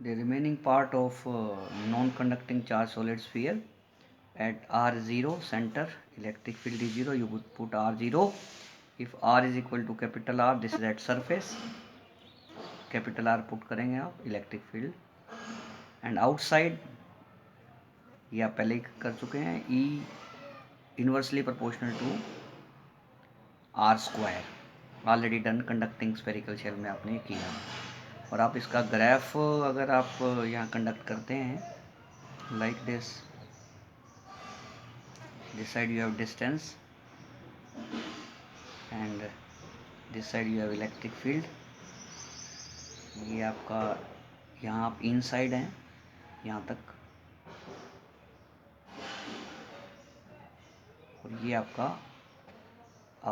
the remaining part of non-conducting charge solid sphere at R0 center, electric field is 0. You would put R0. If R is equal to capital R, this is at surface, capital R put करेंगे आप, electric field, and outside ये आप पहले ही कर चुके हैं, E inversely proportional to R square, already done conducting spherical shell में आपने किया। और आप इसका ग्राफ अगर आप यहाँ कंडक्ट करते हैं like this side you have distance and this side you have electric field। ये आपका यहाँ आप इनसाइड हैं यहाँ तक, और ये आपका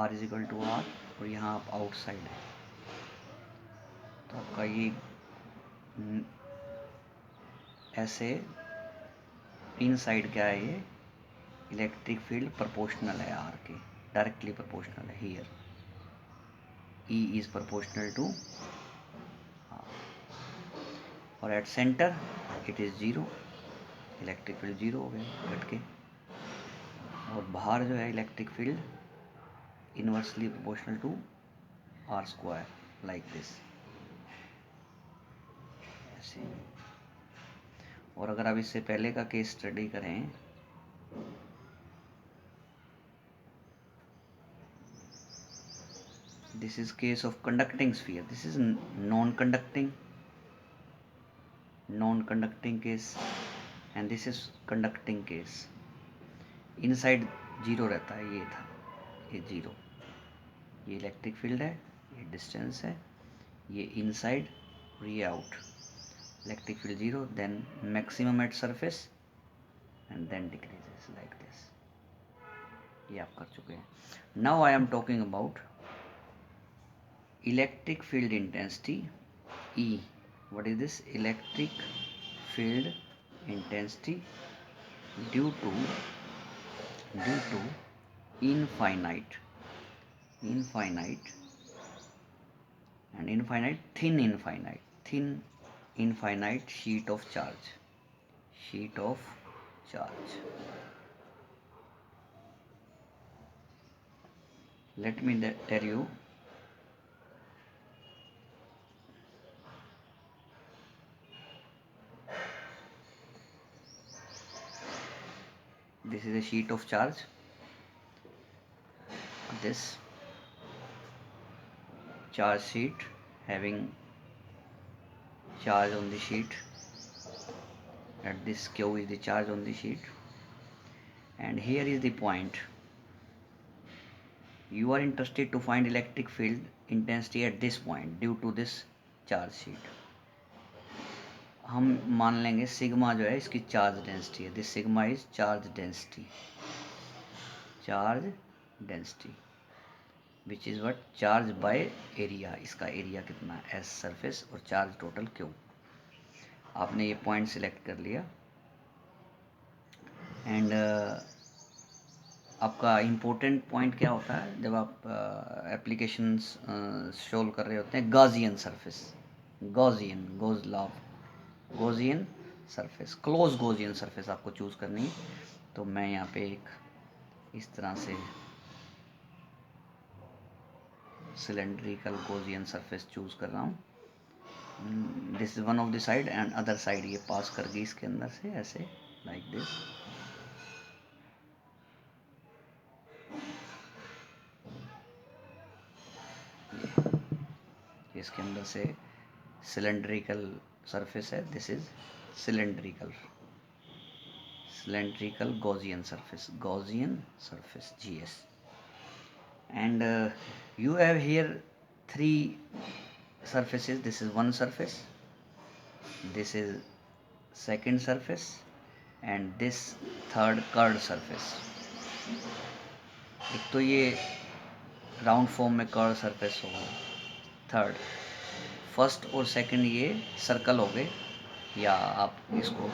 R is equal to R, और यहाँ आप आउटसाइड है। तो आपका ये ऐसे इनसाइड क्या है, ये इलेक्ट्रिक फील्ड प्रोपोर्शनल है R के, डायरेक्टली प्रोपोर्शनल है। Here E is proportional to R, और at centre it is 0, electric field 0 हो गया घट के। और बाहर जो है electric field inversely proportional to R square, like this, ऐसे। और अगर आप इससे पहले का केस स्टडी करें, this is case of conducting sphere, this is non-conducting case, and this is conducting case। Inside 0 रहता है, ये था, ये 0, ये इलेक्ट्रिक फील्ड है, ये डिस्टेंस है, ये इनसाइड और ये out. Electric field 0, then maximum at surface and then decreases like this. ये आप कर चुके हैं। Now I am talking about electric field intensity E। What is this? Electric field intensity due to infinite and thin infinite sheet of charge, let me tell you, this is a sheet of charge, this charge sheet having charge on the sheet, at this Q is the charge on the sheet, and here is the point. You are interested to find electric field intensity at this point due to this charge sheet। हम मान लेंगे sigma जो है इसकी charge density है, this sigma is charge density which is what, charge by area. इसका area कितना है एस सरफेस, और चार्ज टोटल क्यू। आपने ये पॉइंट सिलेक्ट कर लिया, एंड आपका इम्पोर्टेंट पॉइंट क्या होता है जब आप एप्लीकेशंस सोल्व कर रहे होते हैं, Gaussian surface, Gaussian surface, close Gaussian surface आपको चूज़ करनी है। तो मैं यहाँ पे एक इस तरह से सिलेंड्रिकल गॉसियन सरफेस चूज़ कर रहा हूँ। This is one of the side, and other side ये पास कर गई इसके अंदर से, ऐसे लाइक दिस। इसके अंदर से सिलेंड्रिकल सरफेस है, this is cylindrical Gaussian surface GS। and you have here 3 surfaces, this is one surface, this is second surface, and this third curved surface। एक तो ये राउंड फॉर्म में कर्व सरफेस होगा, third, first और second ये circle हो गए, या आप इसको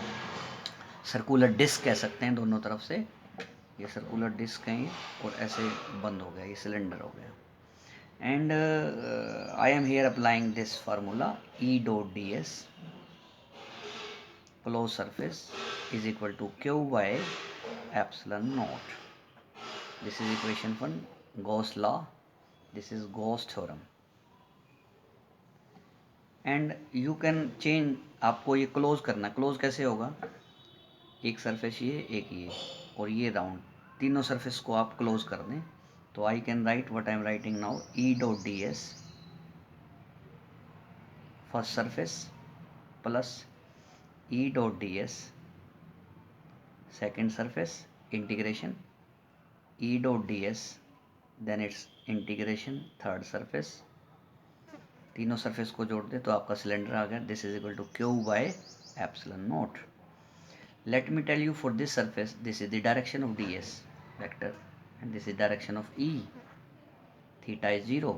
सर्कुलर डिस्क कह सकते हैं, दोनों तरफ से ये सर्कुलर डिस्क है, और ऐसे बंद हो गया, ये सिलेंडर हो गया। And I am here applying this formula E dot ds closed surface is equal to q by epsilon naught. This is equation 1, Gauss law. This is Gauss theorem. And you can change, आपको ये close करना, close कैसे होगा, एक surface ये, एक ये और ये राउंड, तीनों सरफेस को आप क्लोज कर दें तो I can write what I am writing now, E dot D S first surface plus E dot D S second surface integration E dot D S then it's integration third surface, तीनों surface को जोड़ दे तो आपका cylinder आ गया. This is equal to Q by epsilon naught. Let me tell you, for this surface, this is the direction of ds vector and this is direction of E. Theta is 0.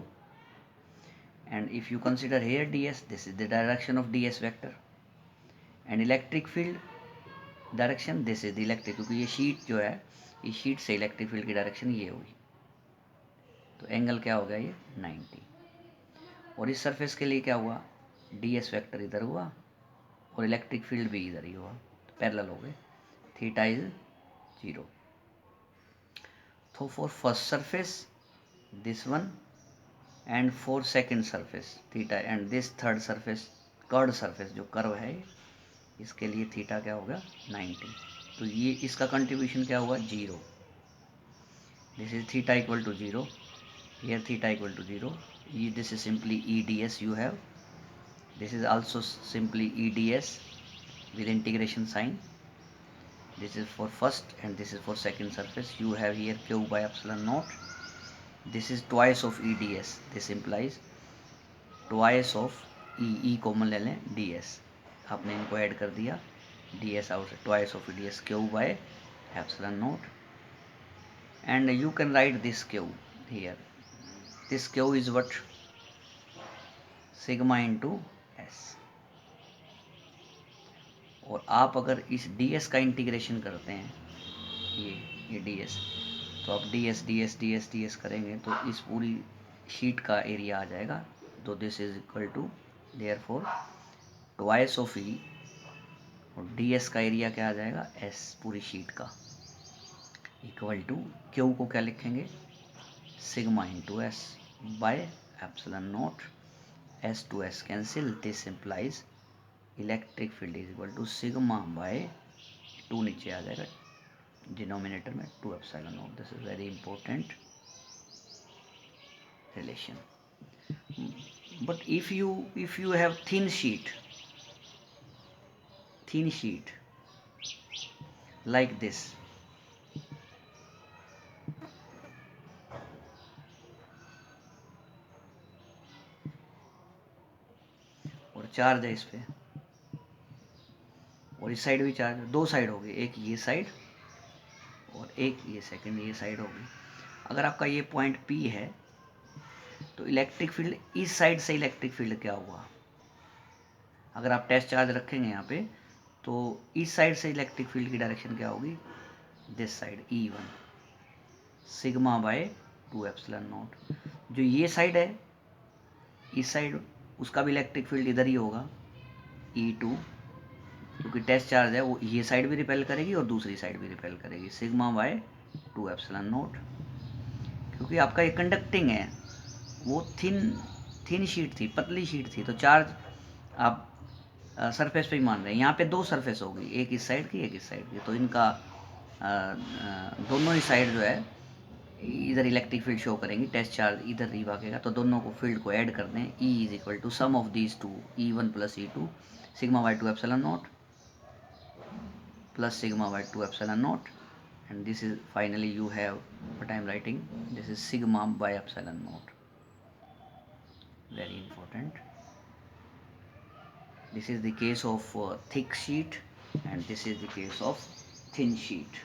And if you consider here ds, this is the direction of ds vector. And electric field direction, this is the electric, क्योंकि ये sheet जो है, इस sheet से electric field की direction ये होगी. तो एंगल क्या हो गया ये 90. और इस सरफेस के लिए क्या हुआ, ds वेक्टर इधर हुआ और इलेक्ट्रिक फील्ड भी इधर ही हुआ, पैरेलल हो गए. Theta is 0. तो for first surface this one and for second surface theta and this third surface, curved surface जो कर्व है इसके लिए थीटा क्या होगा 90. तो ये इसका कंट्रीब्यूशन क्या हुआ 0. This is theta equal to 0, here theta equal to 0. This is simply E D S you have, this is also simply E D S with integration sign. This is for first and this is for second surface. You have here q by epsilon naught. This is twice of EDS. This implies twice of E common ले लें ds. आपने इनको add कर दिया, ds out से twice of EDS q by epsilon naught. And you can write this q here. This q is what, sigma into s. और आप अगर इस ds का इंटीग्रेशन करते हैं, ये ds, तो आप ds करेंगे तो इस पूरी शीट का एरिया आ जाएगा. तो this is equal to therefore twice of E और ds का एरिया क्या आ जाएगा s पूरी शीट का, इक्वल टू q को क्या लिखेंगे sigma into S by epsilon naught. s to s cancel, this implies electric field is equal to sigma by 2 नीचे आ जाएगा डिनोमिनेटर में 2 epsilon naught. This is very important relation. But if you have thin sheet like this, और charge है इस पे और इस साइड भी चार्ज, दो साइड होगी, एक ये साइड और एक ये सेकंड ये साइड होगी. अगर आपका ये पॉइंट P है तो इलेक्ट्रिक फील्ड इस साइड से इलेक्ट्रिक फील्ड क्या हुआ, अगर आप टेस्ट चार्ज रखेंगे यहाँ पे तो इस साइड से इलेक्ट्रिक फील्ड की डायरेक्शन क्या होगी, this side E1 sigma by 2 epsilon not. जो ये साइड है इस साइड, उसका भी इलेक्ट्रिक फील्ड इधर ही होगा E2, क्योंकि टेस्ट चार्ज है वो ये साइड भी रिपेल करेगी और दूसरी साइड भी रिपेल करेगी, सिग्मा बाय 2 एप्सिलॉन नॉट. क्योंकि आपका ये कंडक्टिंग है, वो थिन शीट थी, पतली शीट थी, तो चार्ज आप सरफेस पे ही मान रहे हैं. यहाँ पे दो सरफेस होगी, एक इस साइड की एक इस साइड की, तो इनका दोनों ही साइड जो है इधर इलेक्ट्रिक फील्ड शो करेंगी, टेस्ट चार्ज इधर ही भागेगा, तो दोनों को फील्ड को ऐड कर दें. E is equal to sum of these two E1 plus E2 sigma by 2 epsilon naught plus sigma by 2 epsilon naught, and this is finally you have what I am writing, this is sigma by epsilon naught. Very important. This is the case of thick sheet and this is the case of thin sheet.